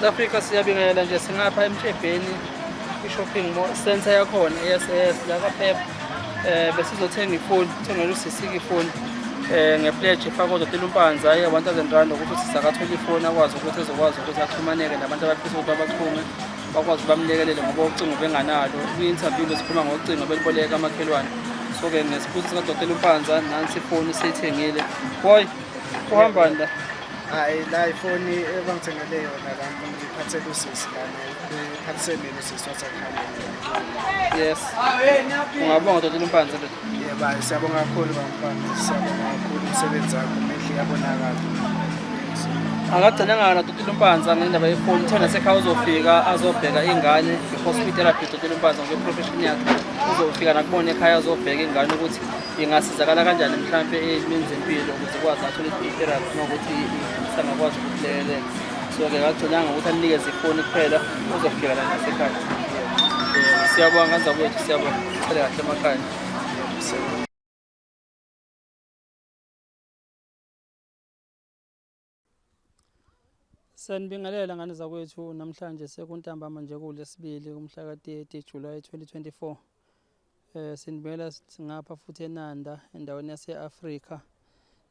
Africa siyabingelela nje singapha eMtshebheni i-shopping center yakhona ESS la kaPep besizothenga ifoni uthengela usisika ifoni ngepledge efaka uDokotela uMpanza ye 1000 rand ukuthi sizakathola ifoni akwazi ukuthi ezokwazi ukuthi axhumaneke nabantu abafisa ukuthi abaxhume bakwazi bamlekelele ngoba ucingo benganalo kwi-interview besikhuluma ngocingo beliboleka amakhelwane so-ke ngesiphuthi sikaDokotela uMpanza nansi ifoni seyithengile boy uhamba la hayi la ifoni ebangithengele yona la ngiphathele usisi lana ngiphathele mina usisi wasekhaya yes ungabonga Dokotela uMpanza lo yebo siyabonga kakhulu bamfana siyabonga kakhulu umsebenzi wakho mihle yabonakala akagcinanga na Dokotela uMpanza ngendaba yefoni uthena sekhaya uzofika azobheka ingane i-hospital therapy Dokotela uMpanza ngokwefrofession yakhe uzofika nakubona ekhaya azobheka ingane ukuthi ingasizakala kanjani mhlambe ezimeni zempilo ukuthi kwazi athole i-therapy nokuthi sangakwazi ukulekelela so-ke akagcinanga ukuthi anikeze ifoni kuphela uzofika la ngasekhaya siyabonga kanzakwethu siyabonga sicele kahle emakhaya Sanibingelela ngane zakwethu namhlanje sekuntambama nje kuLesibili kumhla ka-30 July 2024 sinibingelela ngapha futhi eNanda endaweni yase-Afrika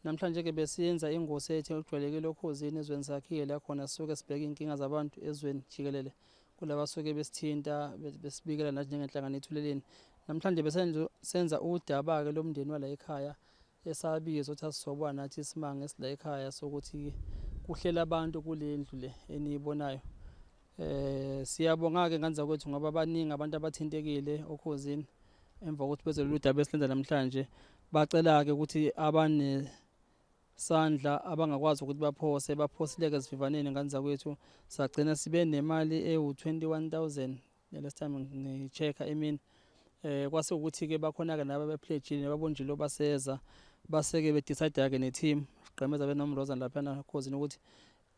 namhlanje ke besiyenza ingosi ethe ujwayelekile okhosini ezweni sakhile la khona sisuke sibheka inkinga zabantu ezweni jikelele kulaba suke besithinta besibikela nathi njengenhlangano ethuleleni namhlanje besenza udaba ke lomndeni wala ekhaya esabiza ukuthi asisobwa nathi isimanga esila ekhaya sokuthi kuhlela abantu kule ndlu le eniyibonayo siyabonga ke ngane zakwethu ngoba baningi abantu abathintekile okhosini emva kokuthi bezolulu daba esilenza namhlanje bacela ke ukuthi abane sandla abangakwazi ukuthi baphosileke sivivaneni ngane zakwethu sagcina sibe nemali ewu21000 last time ngichecka emini kwase ukuthi ke bakhona ke naba bepledge babonjilo baseza baseke bedecide ke neteam siqhemeza benomroza lapha nakhosini ukuthi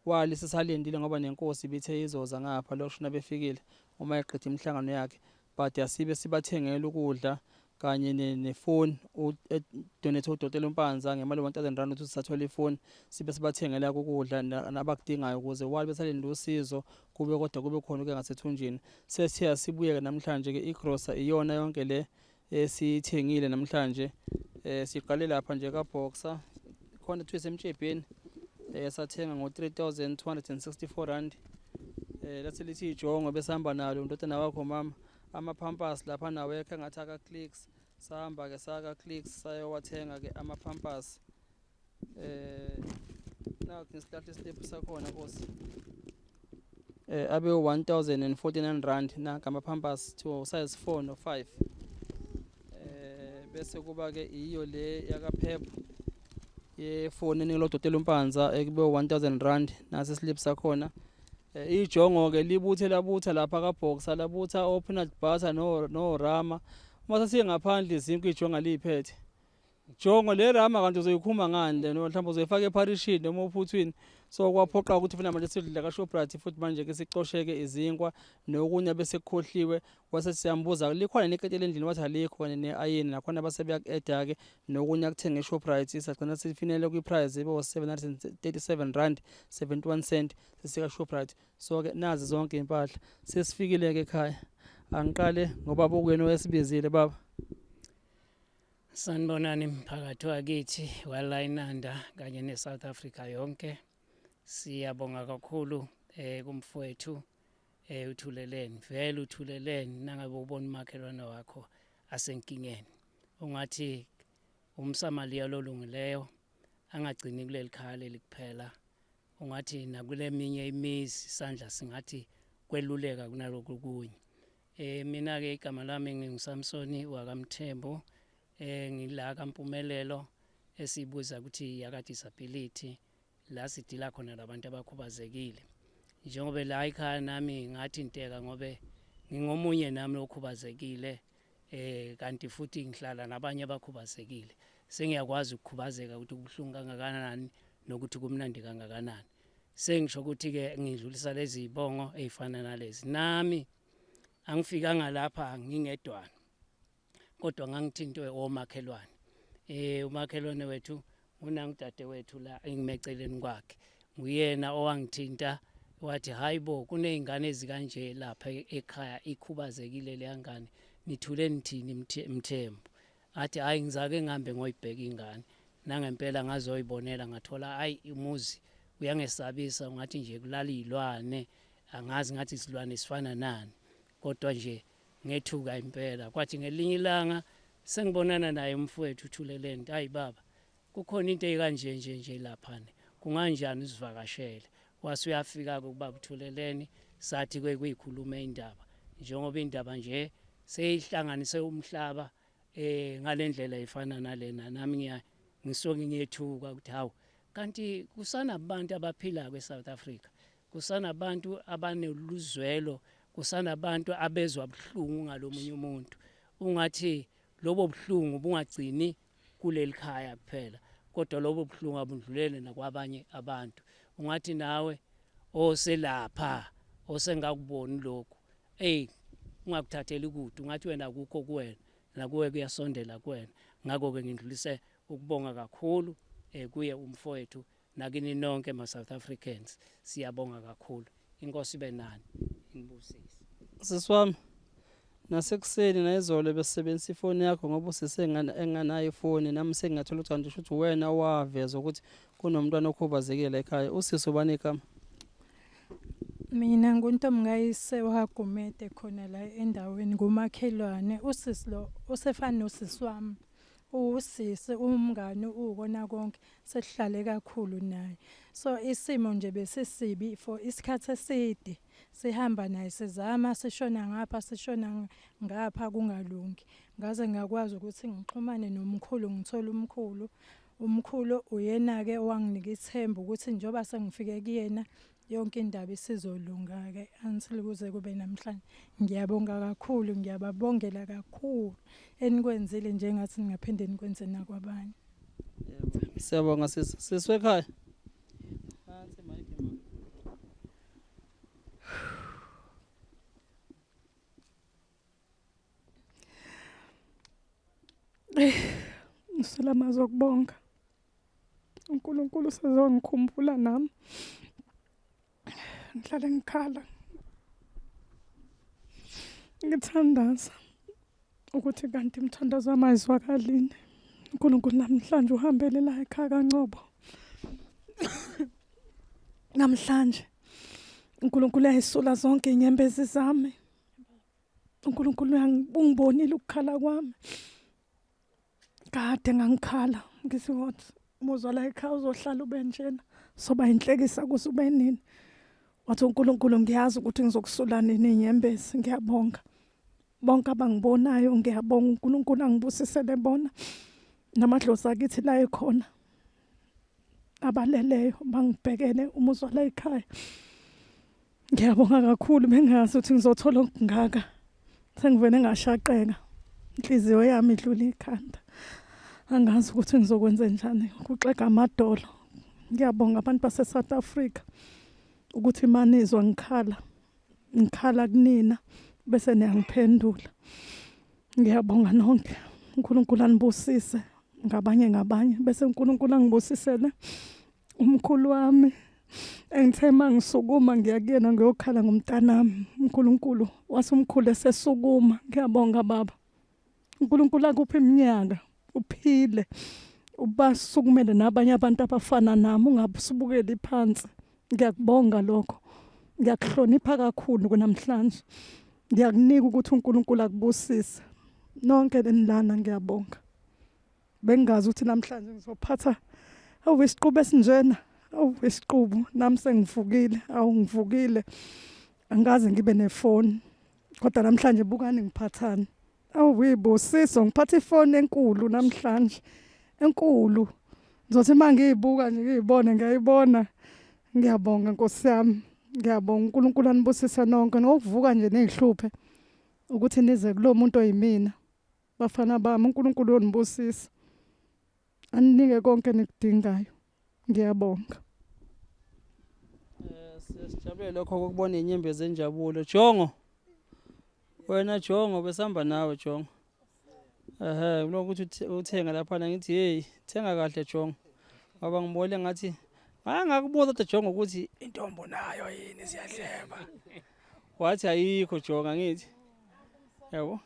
wali sisalindile ngoba nenkosi bithe izoza ngapha lokushona befikile uma eqedwe imhlangano yakhe but asibe sibathengela ukudla kanye nefoni donate uDokotela uMpanza ngemali 1000 rand ukuthi sisathola ifoni sibe sibathengela ukudla nabakudingayo ukuze wali besalinde usizo kube kodwa kube khona ke ngasethunjini sesiya sibuye namhlanje ke igrocer iyona yonke le esithengile namhlanje siqale lapha nje kaBoxer khona thu esemtshebheni sathenga ngo3264 rand lathi lithi ijongo besihamba nalo ndodana wakho mama ama-pampers lapha nawe ekhe ngathi aka-clicks sahamba ke saka-clicks sayowathenga ke ama-pampers nathi ngisilahla islip sakhona Nkosi abe 1049 rand nanka ama-pampers to size 4 no 5 bese kuba ke iyo le yakaPep yefoni enilo Dokotela uMpanza ekube 1000 rand nasi slip sakhona ijongo ke libuthe labutha lapha kaBoxer labutha opeanut butter no rama mase singaphandle izinto ijonga liphethe jongo le rama kanti uzoyikhuma ngande no mhlawumbe uzoyifaka eParishini noma uphuthwini so kwaphoqa ukuthi funa manje sidla kaShoprite futhi manje ke sicosheke izinkwa nokunye bese kukhohliwe wase siyambuza likhona neketele endlini wathi alikho kanye neayini nakhona basebeya ku-eda ke nokunye akuthenga eShoprite sagcina sifinele kwiprice ebo 737 rand 71 cent sisika Shoprite so ke nazi zonke impahla sesifikile ke ekhaya angiqale ngoba bokweni wesibizile baba Sanibonani mphakathi wakithi wala eNanda kanye neSouth Africa yonke siyabonga kakhulu kumfowethu uthuleleni vele uthuleleni nangabe ubona umakhelwane wakho asenkingeni ungathi umsamaliya lolungileyo angagcini kuleli khaya leliphela ungathi nakule minye imizi isandla singathi kweluleka kunalokho kunye mina ke igama lami nginguSamsoni wakaMthembu ngila kaMpumelelo esibuza ukuthi yaka disability la sidila khona labantu abakhubazekile njengoba la ekhaya nami ngathi inteka ngobe ngingomunye nami okhubazekile kanti futhi ngihlala nabanye abakhubazekile sengiyakwazi ukukhubazeka ukuthi kubuhlungu kangakanani nokuthi kumnandi kangakanani sengisho ukuthi ke ngidlulisa lezi ibongo ezifana nalezi nami angifikanga lapha ngingedwana kodwa ngangithintwe omakhelwane umakhelwane wethu unangidade wethu la engimeceleni kwakhe nguyena owangithinta wathi hayibo kuney'ngane ezikanje lapha ekhaya ikhubazekile leya ngane nithule nithini Mthembu. Athi hayi ngizake ngihambe ngoyibheka ingane nangempela ngazoyibonela ngathola hayi umuzi uyangesabisa ngathi nje kulala iy'lwane angazi ngathi isilwane esifana nani kodwa nje ngethuka impela. Kwathi ngelinye ilanga sengibonana naye umfowethu uThuleleni, hayi baba kukhona into eyikanje nje laphane kunganjani usivakashele. Wase uyafika-ke kubaba uThuleleni sathi kuyikhuluma indaba njengoba indaba nje seyihlanganise umhlaba ngale ndlela efana nalena nami ngisuke ngiyethuka ukuthi hawu kanti kusanabantu abaphila kweSouth Africa, kusanabantu abanoluzwelo, kusanabantu abezwa buhlungu ngalomunye umuntu. Ungathi lobo buhlungu bungagcini kuleli khaya kuphela kodwa lobo buhlungu abundlulele nakwabanye abantu. Ungathi nawe oselapha osengakuboni lokhu ungakuthatheli kude, ungathi wena akukho kuwena nakuwe kuyasondela kuwena. Ngakho-ke ngindlulise ukubonga kakhulu kuye umfowethu nakini nonke ma-South Africans. Siyabonga kakhulu. Inkosi ibe nani, inibusise. Siswami nasekuseni nayizolo besebenzisa ifoni yakho ngoba enganayo ifoni nami sengingathola ukuthi nje ukuthi wena waveza ukuthi kunomntwana okhubazekile ekhaya. Usisi ubani igama? Mina nguNtomngayise waGumede khona la endaweni ngumakhelwane. Usisi lo usefana nosisi wami. Usisi umngane ukona konke sesihlale kakhulu naye. So isimo nje besisibi for isikhathi eside. Sihamba naye sizama sishona ngapha sishona ngapha kungalungi. Ngaze ngakwazi ukuthi ngixhumane nomkhulu ngithola umkhulu uyena-ke owanginika ithemba ukuthi njengoba sengifike kuyena yonke indaba isizolunga-ke until kuze kube namhlanje. Ngiyabonga kakhulu, ngiyababongela kakhulu enikwenzile njengathi ningaphinde nikwenze nakwabanye. Siyabonga sisi ekhaya. Ngiselama zokubonga. uNkulunkulu sezongikhumbula nami. Ngihlale ngikhala. Ngithandaza ukuthi kanti umthandazo wami ayizwakalini. uNkulunkulu namhlanje uhambele la ekhaya kaNcobo. Namhlanje uNkulunkulu uyayisula zonke inyembezi zami. uNkulunkulu ungibonile ukukhala kwami. Kade ngangikhala ngithi what umuzwa la ekhaya uzohlala ube njena soba inhlekisa kuze ube nini. Wathi uNkulunkulu ngiyazi ukuthi ngizokusula nini inyembezi. Ngiyabonga bonke abangibonayo, ngiyabonga uNkulunkulu angibusisele bona namadlozi akithi la ekhona abaleleyo bangibhekele umuzwa la ekhaya. Ngiyabonga kakhulu, bengazi ukuthi ngizothola okungaka. Sengivele ngashaqeka, inhliziyo yami idlula ikhanda. Angazi ukuthi ngizokwenza njani, kuxega amadolo. Ngiyabonga abantu base-South Africa ukuthi imanizwa ngikhala kunina bese niyangiphendula. Ngiyabonga nonke. uNkulunkulu anibusise ngabanye bese uNkulunkulu angibusisele umkhulu wami engithema ngisukuma ngiyakuyena ngiyokhala ngomntanami. uNkulunkulu wasumkhulu esesukuma. Ngiyabonga baba. uNkulunkulu akuphe iminyaka uphile ubasukumele nabanye abantu abafana nami, ungabusubukeli phansi. Ngiyakubonga lokho, ngiyakuhlonipha kakhulu kunamhlanje. Ngiyakunika ukuthi uNkulunkulu akubusise nonke lenilana. Ngiyabonga. Bengazi ukuthi namhlanje ngizophatha awisiqubu esinjena, awisiqubu nami sengivukile, ngivukile angazi ngibe nefoni kodwa namhlanje bukani ngiphathani. Awuyibusiso ngiphatha ifoni enkulu namhlanje, enkulu. Ngizothi mangiyibuka nje ngiyibone ngiyayibona. Ngiyabonga Nkosi yami, ngiyabonga. uNkulunkulu anibusise nonke ngokuvuka nje nezihluphe ukuthi nize kulo muntu oyimina. Bafana bami, uNkulunkulu uyonibusisa aninike konke nikudingayo. Ngiyabonga. Sijabule lokho kokubona inyembezi enjabulo. Jongo, wena Jongo besihamba nawe Jongo. Ukuthi uthenga lapha ngithi hey thenga kahle Jongo. Ngoba ngibole ngathi ngakubuza kodwa jonga ukuthi intombo nayo yini siyadleba. Wathi ayikho jonga ngithi. Yabo.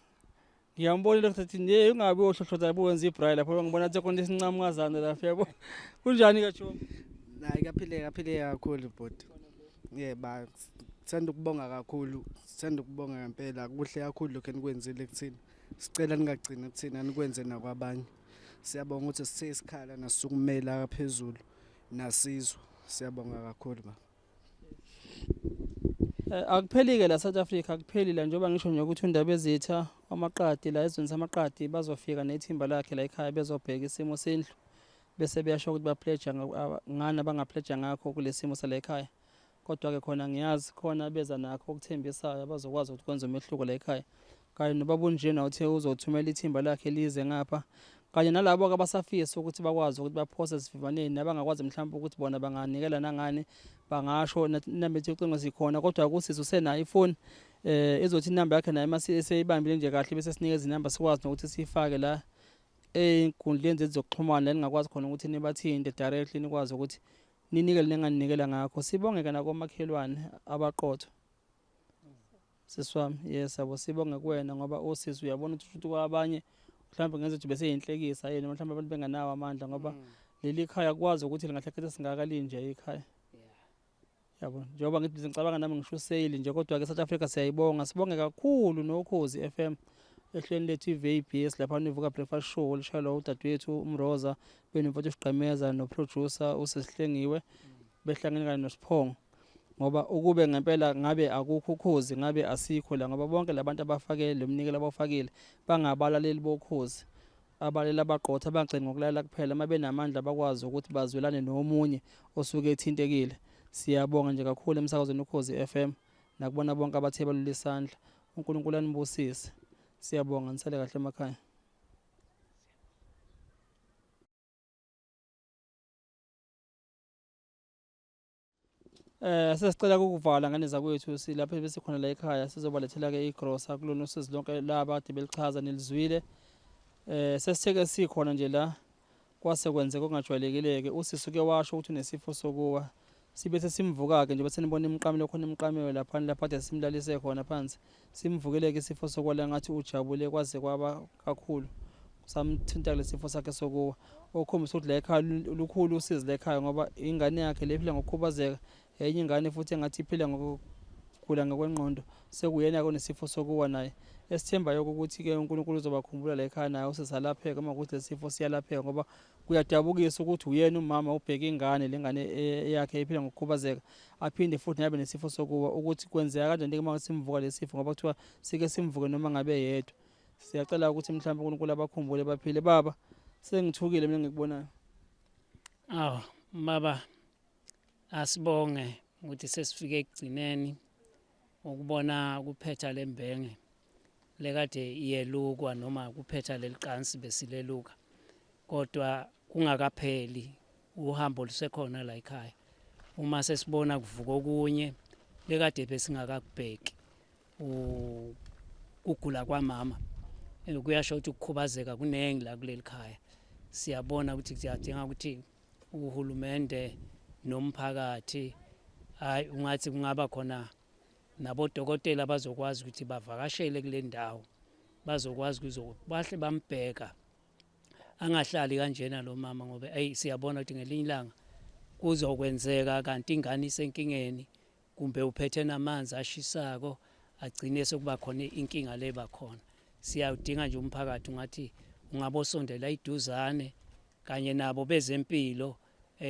Ngiyambona lokho ukuthi nje ungabe ohlohlotha buwenza ibrayi lapho ngibona ukuthi konke isincamukazana lapha yabo. Kunjani ke jonga? Hayi kaphile kakhulu bhuti. Yeba sithanda ukubonga kakhulu, sithanda ukubonga ngempela kuhle kakhulu lokho enikwenzile kuthina. Sicela ningagcini kuthina nikwenze nakwabanye. Siyabonga ukuthi sithe isikhala nasukumela phezulu nasizwe. Siyabonga kakhulu ba. Akupheli ke la South Africa akupheli la njengoba ngisho nje ukuthi undaba ezitha amaqadi la ezweni samaqadi bazofika nethimba lakhe la ekhaya bezobheka isimo sendlu bese beyasho ukuthi bapledge ngana bangapledge ngakho kulesimo sala ekhaya. Kodwa ke khona ngiyazi khona beza nakho ukuthembisayo abazokwazi ukuthi kwenza umehluko la ekhaya. Kanye nobaba unjena uthe uzothumela ithimba lakhe lize ngapha. Kanye nalabo abasafisa ukuthi bakwazi ukuthi baphose sivivaneni nabangakwazi mhlawumbe ukuthi bona banganikela nangani bangasho nabethi ucingo sikhona kodwa kusizwe usenayo ifoni ezothi inamba yakhe nayo maseyibambile nje kahle bese sinikeza inamba sikwazi nokuthi sifake la einkundleni zezokuxhumana ningakwazi khona ukuthi nibathinte directly nikwazi ukuthi ninikele nenganinikela ngakho. Sibongeka nakomakhelwane abaqotho. Siswami yes abo sibonge kuwena ngoba osisi uyabona ukuthi kwabanye mhlawumbe ngenze ukuthi bese yinhlekisa yena mhlawumbe abantu benganawo amandla ngoba leli khaya kwazi ukuthi lingahlekhetha singakali nje ekhaya. Yabo njengoba ngithi ngicabanga nami ngisho sale nje kodwa ke South Africa siyayibonga sibonge kakhulu noKhozi FM ehlweni lethu iVBS lapha nivuka breakfast show lishayelwa udadewethu uMroza benemfoto esiqhameza noproducer usesihlengiwe behlangene kanye noSiphongo ngoba ukube ngempela ngabe akukho ukhozi ngabe asikho la ngoba bonke labantu abafake lomnikelo abafakile bangabalaleli bokhozi abalela abaqotha abagcina ngokulala kuphela mabe namandla bakwazi ukuthi bazwelane nomunye osuke ethintekile. Siyabonga nje kakhulu emsakazweni uKhozi FM nakubona bonke abathe balula isandla. uNkulunkulu anibusise. Siyabonga nisale kahle emakhaya. Sesicela ukuvala ngane zakwethu silapha bese khona la ekhaya sizobalethela ke igrosa kulona usizi lonke laba ade belichaza nelizwile. Sesitheke sikhona nje la kwase kwenzeka okungajwayelekile ke usisuke washo ukuthi unesifo sokuwa sibese simvuka ke nje bese nibona imqamelo khona imqamelo lapha lapha ade simlalise khona phansi simvukele ke isifo sokuwa ngathi ujabule kwaze kwaba kakhulu samthinta lesifo sakhe sokuwa okhombisa ukuthi la ekhaya lukhulu usizi la ekhaya ngoba ingane yakhe lephila ngokukhubazeka enye ingane futhi engathi iphila ngokugula ngokwengqondo sekuyena konesifo sokuwa naye esithemba yoko ukuthi ke uNkulunkulu uzobakhumbula la ekhaya naye usesalapheka uma ukuthi lesifo siyalapheka ngoba kuyadabukisa ukuthi uyena umama ubheka ingane lengane yakhe iphila ngokukhubazeka aphinde futhi nabe nesifo sokuwa ukuthi kwenzeka kanjani uma simvuka lesifo ngoba kuthiwa sike simvuke noma ngabe yedwa. Siyacela ukuthi mhlawumbe uNkulunkulu abakhumbule baphile baba sengithukile mina ngikubonayo. Baba asibonge ukuthi sesifike ekugcineni ukubona kuphetha lembenge lekade iyelukwa noma kuphetha leliqansi besileluka kodwa kungakapheli uhambo lusekhona la ekhaya uma sesibona kuvuka okunye lekade besingakakubheki ukugula kwamama kuyasho ukuthi ukukhubazeka kunengi la kuleli khaya. Siyabona ukuthi kuyadinga ukuthi uhulumende nomphakathi hayi ungathi kungaba khona nabodokotela bazokwazi ukuthi bavakashele kule ndawo bazokwazi bahle bambheka angahlali kanjena lo mama ngoba siyabona ukuthi ngelinye ilanga kuzokwenzeka kanti ingane isenkingeni kumbe uphethe namanzi ashisako agcine sekuba khona inkinga leba khona. Siyadinga nje umphakathi ngathi ungabosondela iduzane kanye nabo bezempilo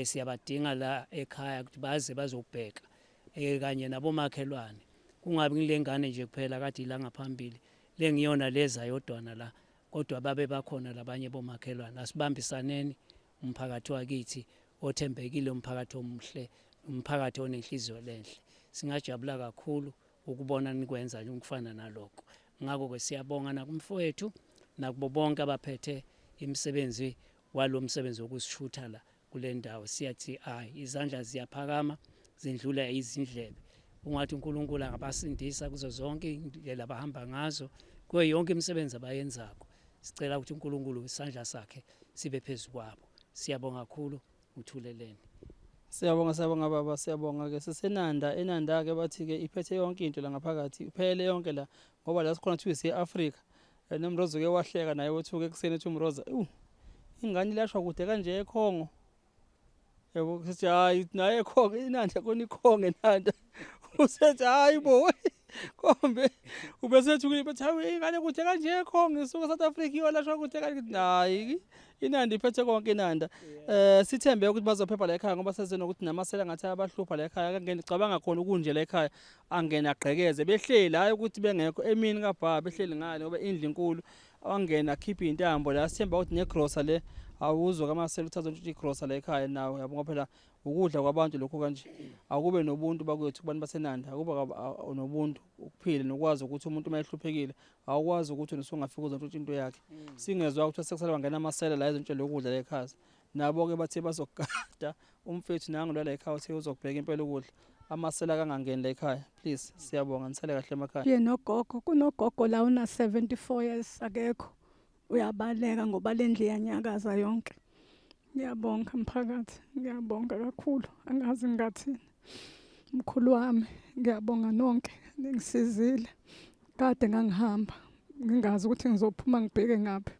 siyabadinga la ekhaya ukuthi baze bazobheka kanye nabomakhelwane kungabi ngilengane nje kuphela kade ila ngaphambili lengiyona leza yodwana la kodwa babe bakhona labanye bomakhelwane. Asibambisaneni umphakathi wakithi othembekile umphakathi omuhle umphakathi onenhliziyo lenhle. Singajabula kakhulu ukubona nikwenza nje ukufana nalokho. Ngakho ke siyabonga nakumfowethu nakubo bonke abaphethe imisebenzi walomsebenzi wokusishutha la kule ndawo. Siyathi izandla ziyaphakama zindlula izindlebe ungathi uNkulunkulu angabasindisa kuzo zonke indlela abahamba ngazo kuyo yonke imisebenzi abayenzako. Sicela ukuthi uNkulunkulu isandla sakhe sibe phezulu kwabo. Siyabonga kakhulu uthuleleni. Siyabonga baba, siyabonga ke enanda ke bathi ke iphethe yonke into la ngaphakathi, iphele yonke la ngoba la sikhona kuthiwa ise-Africa. Nomrozo ke wahleka naye wethuke ekuseni ethi umroza, ingane ilashwa kude kanje eKhongo. Yabo sithi hayi naye eKhongo inanda kona iKhongo enanda. Usethi hayi bo kombe ubesethu kuyibathi hayi ingane kude kanje eKhongo isuka South Africa iyolashwa kude kanje. Hayi inanda iphethe konke inanda. Sithembe ukuthi bazophepha la ekhaya ngoba sezena ukuthi namasela ngathi abahlupha la ekhaya kangeni cabanga khona ukunje la ekhaya angena agqekeze behleli hayi ukuthi bengekho emini kababa behleli ngale ngoba indlu inkulu angena khipha intambo la sithemba ukuthi negrocer le awuzwa kamasela uthatha nje igrocer la ekhaya nawo yabo ngoba phela ukudla kwabantu lokho kanje akube nobuntu bakwethu kubantu basenanda akuba nobuntu ukuphila nokwazi ukuthi umuntu mayehluphekile awukwazi ukuthi usungafika uzontsha into yakhe singezwe ukuthi sekusala bangena amasela la izinto lokudla la ekhaya nabo ke bathe bazogada umfethu nangu la ekhaya uthe uzokubheka impela ukudla amasela kangangeni la ekhaya please siyabonga nisale kahle emakhaya ye nogogo kunogogo la una 74 years akekho uyabaleka ngoba lendlu yanyakaza yonke. Ngiyabonga mphakathi, ngiyabonga kakhulu, angazi ngathini. Mkhulu wami, ngiyabonga nonke ningisizile. Kade ngangihamba, ngingazi ukuthi ngizophuma ngibheke ngaphi.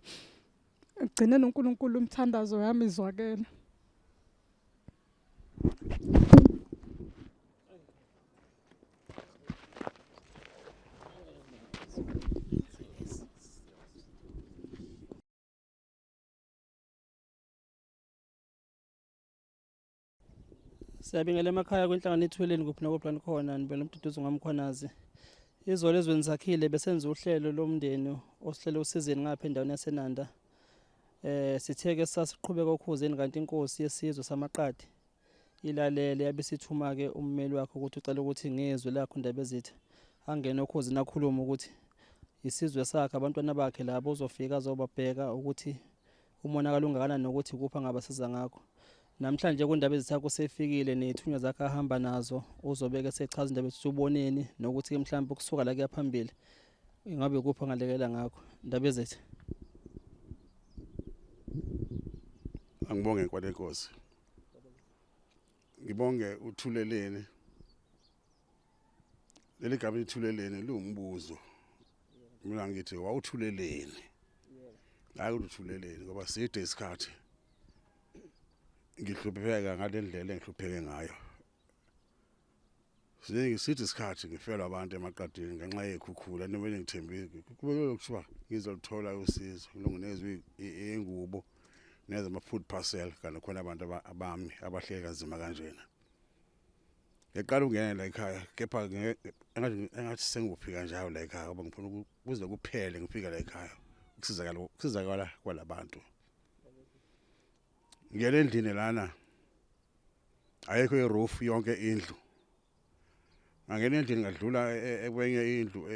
Ekugcineni uNkulunkulu umthandazo yami izwakela. Siyabingelela emakhaya kwenhlangano ethweleni kuphi nokuplan khona nibela umduduzo ngamkhwanazi. Izolo ezweni zakhile besenza uhlelo lomndeni osihlele usizini ngapha endaweni yaseNanda. Sitheke sasiqhubeka ukhuzeni kanti inkosi yesizwe samaqadi ilalele yabisithuma ke ummeli wakhe ukuthi ucela ukuthi ngezwe lakho indaba ezithi angene okhuzini akhuluma ukuthi isizwe sakhe abantwana bakhe labo uzofika azobabheka ukuthi umonakalo ungakanani nokuthi kupha ngabasiza ngakho. Namhlanje kundaba ezithako sefikile nethunywa zakhe ahamba nazo uzobeke sechaza indaba ethi uboneni nokuthi mhlawumbe ukusuka la kuyaphambili ingabe kupha ngalekela ngakho indaba ezithi angibonge kwalenkosi ngibonge uthuleleni leli gama lithuleleni liwumbuzo mina ngithi wawuthuleleni hayi uthuleleni ngoba side isikhathi ngihlupheka ngalendlela engihlupheke ngayo sithi isikhathi ngifelwa abantu emaqadini ngenxa yekhukhula nobene ngithembile kube lokuthiwa ngizolithola usizo ngilungenezwe ingubo neza ama food parcel kana khona abantu abami abahleka kanzima kanjena ngeqala ungena la ekhaya kepha engathi sengufika njalo la ekhaya ngoba ngifuna ukuze kuphele ngifika la ekhaya ukusizakala kwalabantu ngiyele endlini lana ayekho iroof yonke indlu ngangena endlini ngadlula ekwenye indlu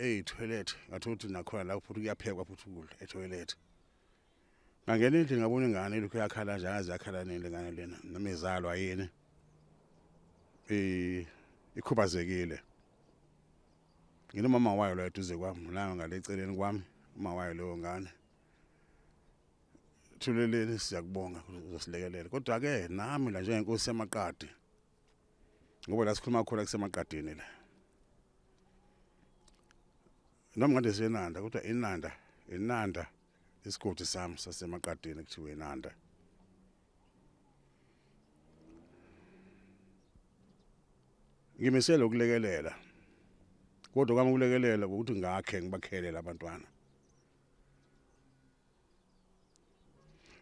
eyitoilet ngathothi nakhona la futhi kuyaphekwa futhi ukudla etoilet ngangena endlini ngabona ingane lokho yakhala nje yakhala nini ngane lena nomizalo ayini ikhubazekile nginomama wayo la eduze kwami la ngaleceleni kwami uma wayo leyo ngane thuleleni siyakubonga uzosilekelela kodwa ke nami la njengenkosi yamaqadi ngoba la sikhuluma khona kusemaqadini la noma ngade senanda kodwa inanda isigodi sami sasemaqadini kuthiwa inanda ngimisela ukulekelela kodwa kwami ukulekelela ukuthi ngakhe ngibakhelela abantwana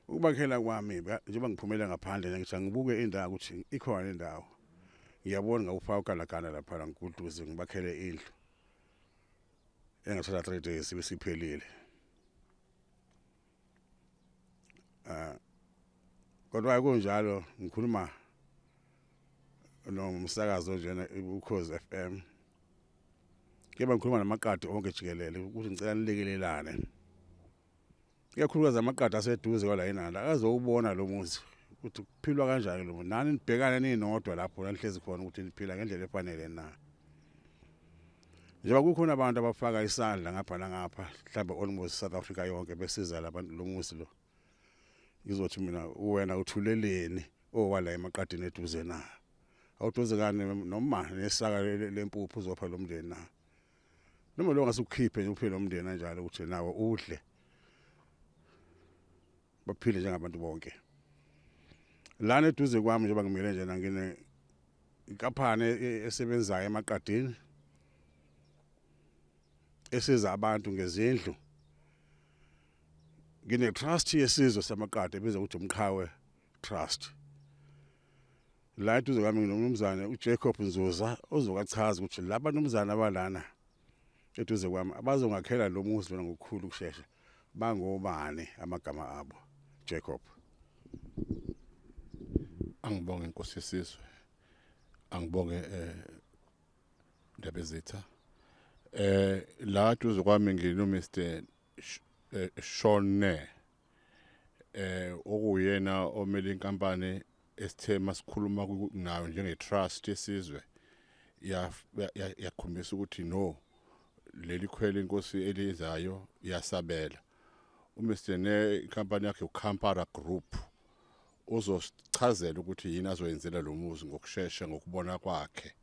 ukubakhela kwami njengoba ngiphumela ngaphandle ngithi ngibuke indawo ukuthi ikhona indawo ngiyabona ngawufaka ugalagana lapha ngikuduze ngibakhele indlu engathatha 3 days besiphelile kodwa akunjalo ngikhuluma nomsakazo njena uKhozi FM keba ngikhuluma namaqadi onke jikelele ukuthi ngicela nilekelelane ikakhulukazi amaqadi aseduze kwala inanda akazowubona lo muzi ukuthi kuphilwa kanjani lo nani nibhekana ninodwa lapho lanhlezi khona ukuthi niphila ngendlela efanele na njengoba kukhona abantu abafaka isandla ngapha nangapha mhlawumbe almost South Africa yonke besiza labantu lo muzi lo ngizothi mina wena uthuleleni owala emaqadini eduze na awuduze kane noma nesaka lempuphu uzopha lo mndeni na noma lo ngasukhiphe nje uphile umndeni kanjalo ukuthi nawo udle baphile njengabantu bonke lana eduze kwami nje bangimile nje ngine inkampani esebenzayo emaqadini esiza abantu ngezindlu ngine trust yesizwe samaqadi ebizwa ukuthi umqhawe trust la eduze kwami nginomnumzane uJacob Nzuza ozokachaza ukuthi laba nomzana abalana eduze kwami abazongakhela lo muzi lona ngokukhulu ukusheshsha bangobani amagama abo Jacob. Angibonge inkosi yesizwe angibonge Ndabezitha la duze kwami ngino Mr Shone okuyena omele inkampani esithema sikhuluma nayo njenge trust yesizwe yakhombisa ukuthi no leli khwele inkosi elizayo yasabela uMr ne inkampani yakhe uKampara Group uzosichazela ukuthi yini azoyenzela lo muzi ngokusheshsha ngokubona kwakhe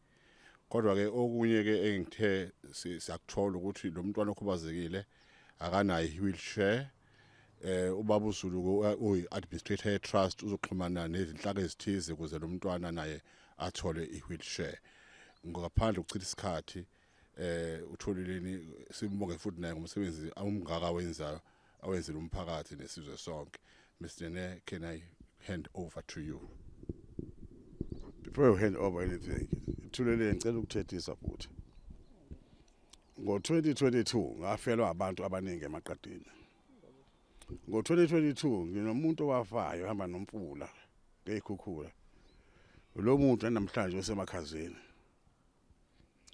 kodwa ke okunye ke engithe siyakuthola ukuthi lo mntwana okhubazekile akanayo wheelchair ubaba uZulu uyi administrator trust uzoxhumana nezinhlaka ezithize ukuze lo mntwana naye athole iwheelchair ngaphandle ukuchitha isikhathi utholileni simbonge futhi naye ngomsebenzi awumngaka wenzayo awenzela umphakathi nesizwe sonke. Mr. Ne, can I hand over to you? Before you hand over anything, Thuleleni ngicela ukuthethisa futhi. Ngo-2022 ngafelwa abantu abaningi emaqadini. Ngo-2022 nginomuntu owafayo hamba nomfula ngekhukhula. Lo muntu namhlanje osemakhazeni.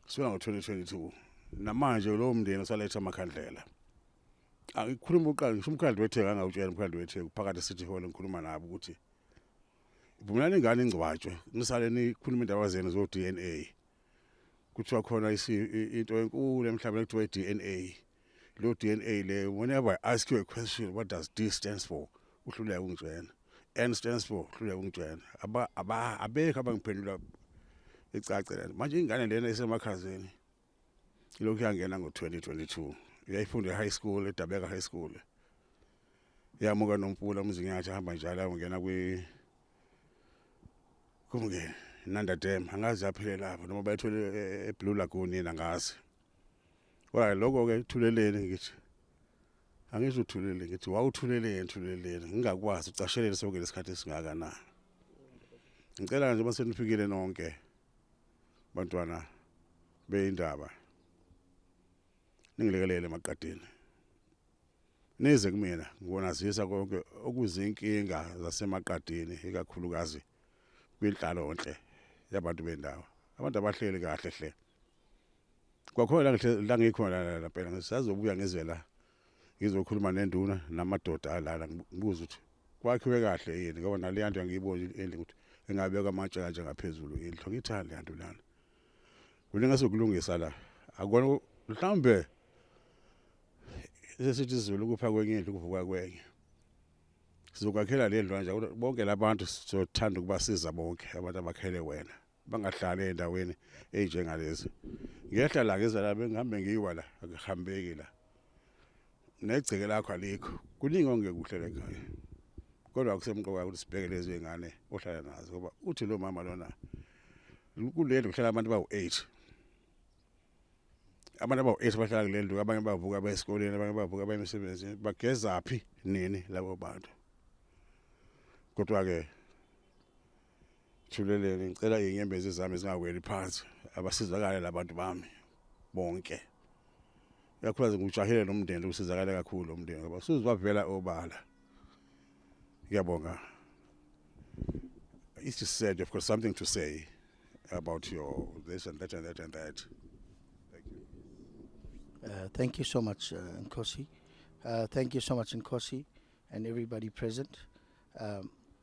Sona ngo-2022 namanje lo mndeni usaletha amakhandlela. Angikhuluma uqala ngisho umkhandlo wethe angawutshela umkhandlo wethe phakathi City Hall ngikhuluma nabo ukuthi ibumlana ingane ingcwatshwe ngisale nikhuluma indaba zenu zo DNA kuthiwa khona into enkulu emhlabeni ekuthiwa DNA lo DNA le whenever I ask you a question what does D stands for uhluleka ungitshela N stands for uhluleka ungitshela abekho abangiphendula ecacela manje ingane lena esemakhazeni lokhu yangena ngo-2022 yayifunda e-high school eDabeka High School yamuka nomfula umzingi yathi hamba njalo ungena kumke Nanda Dam angazi yaphile lapho noma bayithole eBlue Lagoon yena ngazi kodwa lokho ke Thuleleni ngithi angisho Thuleleni ngithi wawuthuleleni ngingakwazi ucashelele sonke lesikhathi esingaka na ngicela nje base nifikile nonke bantwana beindaba ningilekelele emaqadini nize kumina ngonazisa konke okuzinkinga zasemaqadini ikakhulukazi kwinhlalo onhle yabantu bendawo abantu abahleli kahle hle kwakhona la ngikhona la phela ngisazobuya ngizela ngizokhuluma nenduna namadoda alala ngibuza ukuthi kwakhiwe kahle yini ngoba naleyanto ngiyibona endle ukuthi engabeka amatshe kanje ngaphezulu indlu ngithanda leyanto lana kulinga sokulungisa la akona mhlambe sesithi sizulu kupha kwenye indlu kuvuka kwenye sizokwakhela le ndlu nje bonke labantu sizothanda ukubasiza bonke abantu abakhele wena bangahlali endaweni enjengalezi ngiyehla la ngezala bengihambe ngiyiwa la akuhambeki la negceke lakho alikho kuningi ongekuhle lekhaya kodwa akusemqoka ukuthi sibheke lezi ngane ohlala nazo ngoba uthi lo mama lona kulelo kuhlala abantu bawu8 abantu abawu8 bahlala kule ndlu abanye bavuka bayesikoleni abanye bavuka bayemisebenzini bageza phi nini labo bantu kodwa ke Thuleleni ngicela inyembezi zami zingaweli phansi abasizakala labantu bami bonke yakhulaze ngujahile nomndeni usizakala kakhulu umndeni ngoba sizwavela obala ngiyabonga. It's just said you've got something to say about your this and that and that and that. Thank you so much, Nkosi. Thank you so much, Nkosi, and everybody present.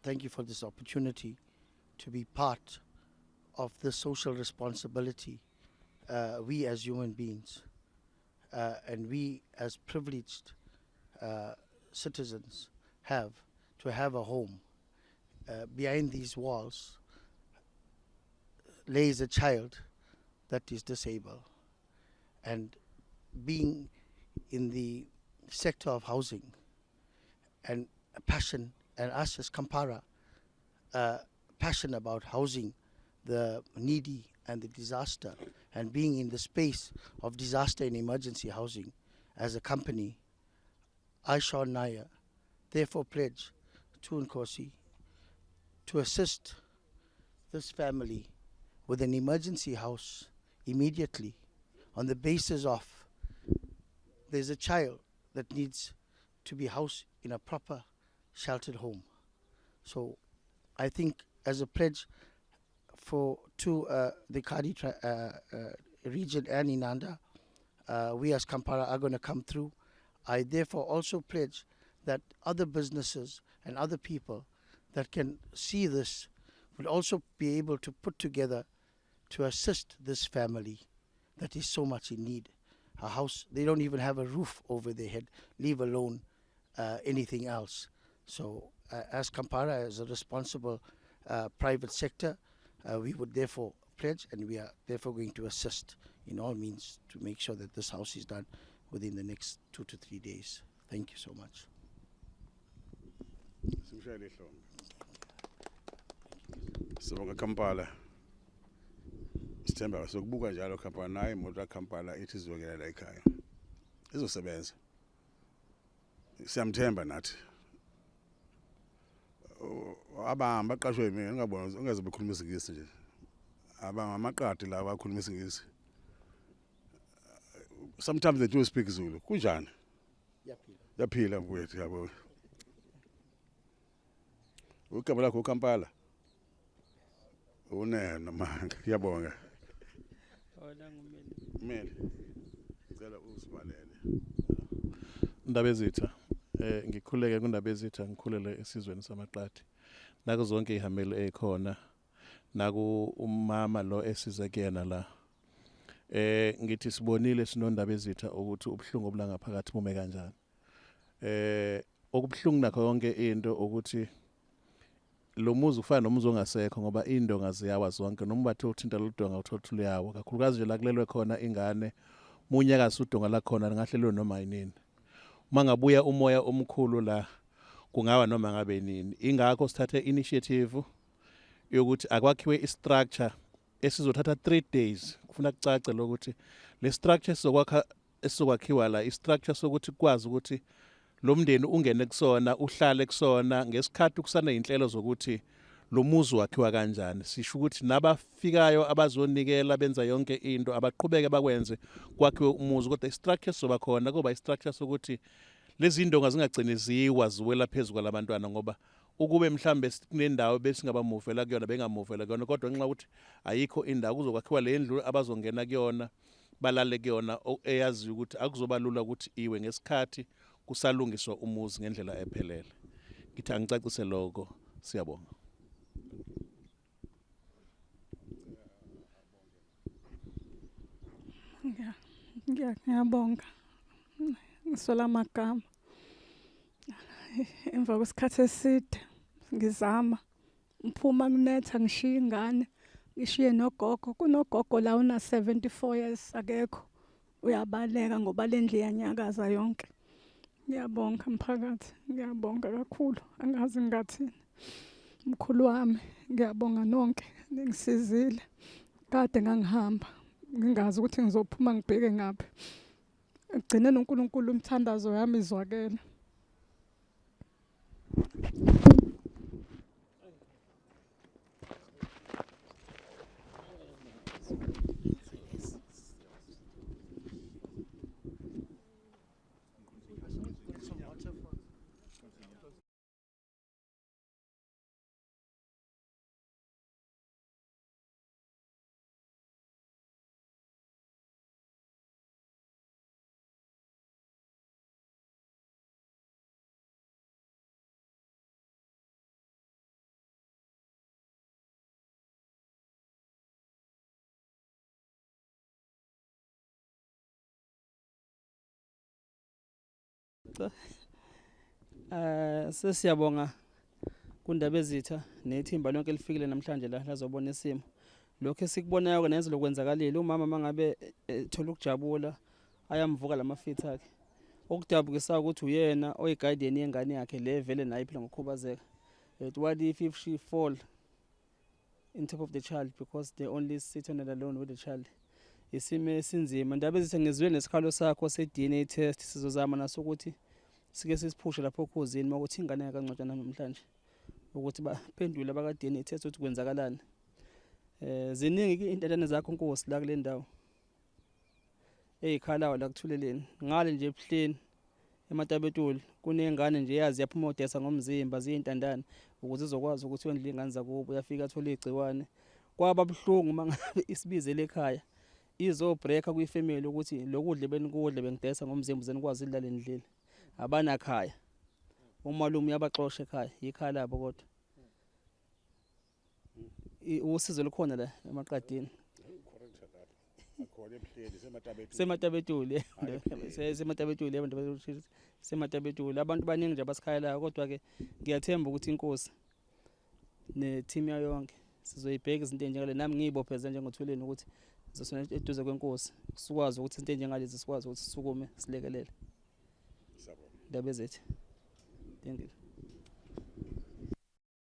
Thank you for this opportunity to be part of the social responsibility we as human beings and we as privileged citizens have to have a home behind these walls lays a child that is disabled. And being in the sector of housing and a passion, and us as Kampara, passion about housing the needy and the disaster, and being in the space of disaster and emergency housing as a company, I, Sean Nair, therefore pledge to Nkosi to assist this family with an emergency house immediately, on the basis of there's a child that needs to be housed in a proper sheltered home. So I think as a pledge to the Kadi region and Inanda, we as Kampara are going to come through. I therefore also pledge that other businesses and other people that can see this will also be able to put together to assist this family that is so much in need. A house, they don't even have a roof over their head, leave alone anything else. So as Kampara, as a responsible private sector, we would therefore pledge, and we are therefore going to assist in all means to make sure that this house is done within the next 2 to 3 days. Thank you so much. Sibonga Kampala. Sithemba sokubuka njalo Kampala naye imoto kaMpala ithi izokela la ekhaya. Izosebenza. Siyamthemba nathi. Abahamba aqashwe mina ngingabona ungeze bekhuluma isingisi nje. Abangamaqadi la abakhuluma isingisi. Sometimes they do speak Zulu. Kunjani? Yaphila mfowethu yabo. Ukabala ko Kampala. Unena manga ngiyabonga. Wona ngumeli. Mele. Ngicela usibalele. Ndabezitha ngikhuleke kuNdabezitha ngikhulele esizweni samaqadi. Naku zonke ihamele ekhona. Naku umama lo esize kuyena la. Ngithi sibonile sinondabezitha ukuthi ubhlungu obulanga phakathi bume kanjani. Okubhlungu nakho yonke into ukuthi lo muzi ufana nomuzi ongasekho ngoba indonga ziyawa zonke noma bathe uthinta ludonga uthola yawo kakhulukazi nje la kulelwe khona ingane munyakazi udonga la khona ngahlelwe noma yinini. Uma ngabuya umoya omkhulu la kungawa noma ngabe nini. Ingakho sithathe initiative yokuthi akwakhiwe istructure esizothatha 3 days. Kufuna kucace lokuthi le structure esizokwakhiwa la istructure sokuthi kwazi ukuthi lo mndeni ungene kusona uhlale kusona ngesikhathi kusana inhlelo zokuthi lo muzi wakhiwa kanjani. Sisho ukuthi nabafikayo abazonikela benza yonke into abaqhubeke bakwenze kwakhiwe umuzi kodwa istructure soba khona kuba istructure sokuthi lezi indonga zingagcini ziwa ziwela phezulu kwalabantwana ngoba ukube mhlambe kunendawo besingabamuvela kuyona bengamuvela kuyona kodwa ngenxa ukuthi ayikho indawo kuzokwakhiwa le ndlu abazongena kuyona balale kuyona eyazi ukuthi akuzobalula ukuthi iwe ngesikhathi kusalungiswa umuzi ngendlela ephelele. Ngithi angicacise lokho. Siyabonga. Ngiyabonga. Ngisola amagama. Emva kwesikhathi eside ngizama mphuma kunetha ngishiya ingane ngishiye nogogo kunogogo la una 74 years akekho uyabaleka ngoba lendlu yanyakaza yonke. Ngiyabonga mphakathi, ngiyabonga kakhulu angazi ngathini. Mkhulu wami ngiyabonga nonke ningisizile kade ngangihamba ngingazi ukuthi ngizophuma ngibheke ngaphi. Egcineni uNkulunkulu umthandazo yami izwakela. Sesiyabonga kundaba ezitha nethimba lonke lifikile namhlanje la lazobona isimo lokho esikubonayo neze lokwenzakalile umama mangabe ethola ukujabula ayamvuka lamafitha akhe okudabukisa ukuthi uyena oyiguardian yengane yakhe le vele nayo iphila ngokukhubazeka. What if she fall in top of the child because they only sit on it alone with the child? Isimo esinzima. Ndaba ezithe ngizwe nesikhalo sakho se-DNA test sizozama naso ukuthi sike sisiphushe lapho ekhuzini makuthi ingane yakangcwatshana namhlanje ukuthi baphendule abaka-DNA test ukuthi kwenzakalani. Ziningi intandane zakho Nkosi la kule ndawo eyikhalayo la kuthuleleni ngale nje ebuhleni eMatabetulu kunengane nje yazi yaphuma odesa ngomzimba ziyintandane ukuze izokwazi ukuthi wendle ingane zakubo yafika athola igciwane kwaba buhlungu mangabe isibizele ekhaya izobreaka kuyifamily ukuthi lokudle benikudle bengidesa ngomzimba zenikwazi idlala endlini abanakhaya umalume uyabaxosha ekhaya ikhaya labo kodwa usizo likhona la emaqadini sematabetulu sematabetulu abantu baningi nje abasikhayelayo kodwa ke ngiyathemba ukuthi inkosi ne-team yayo yonke sizoyibheka izinto enjengale nami ngiyibopheze njengothuleni ukuthi sizosona eduze kwenkosi sikwazi ukuthi izinto enjengalezi sikwazi ukuthi sisukume silekelele ndaba ezethu. Thank you.